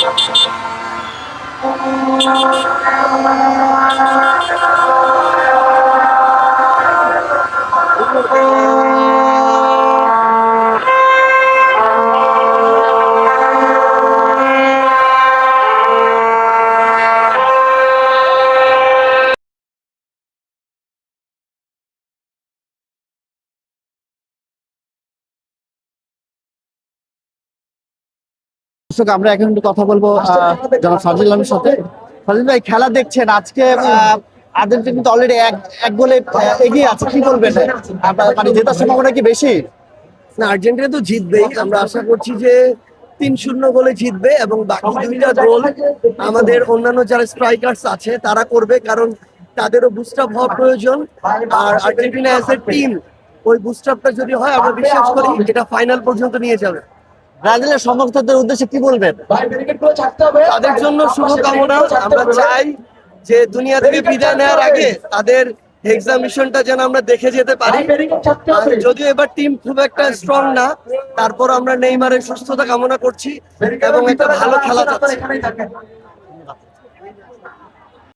দর্শক, আমরা এখন একটু কথা বলবো জনাব ফাজিল আলমের সাথে। ফাজিল ভাই, খেলা দেখছেন আজকে, আর্জেন্টিনা কিন্তু অলরেডি এক গোলে এগিয়ে আছে, কি বলবেন? মানে জেতার সম্ভাবনা কি বেশি? না, আর্জেন্টিনা তো জিতবেই। আমরা আশা করছি যে 3-0 গোলে জিতবে এবং বাকি দুইটা গোল আমাদের অন্যান্য যারা স্ট্রাইকার্স আছে তারা করবে, কারণ তাদেরও বুস্ট আপ হওয়া প্রয়োজন। আর আর্জেন্টিনা অ্যাজ এ টিম ওই বুস্ট আপটা যদি হয়, আমরা বিশ্বাস করি এটা ফাইনাল পর্যন্ত নিয়ে যাবে। ব্রাজিলের সমর্থকদের উদ্দেশ্যে কি বলবেন? তাদের জন্য শুভকামনা। আমরা চাই যে দুনিয়া থেকে বিদায় নেওয়ার আগে তাদের এক্সামিশনটা যেন আমরা দেখে যেতে পারি। যদিও এবার টিম খুব একটা স্ট্রং না, তারপর আমরা নেইমারের সুস্থতা কামনা করছি এবং একটা ভালো খেলা চাচ্ছি।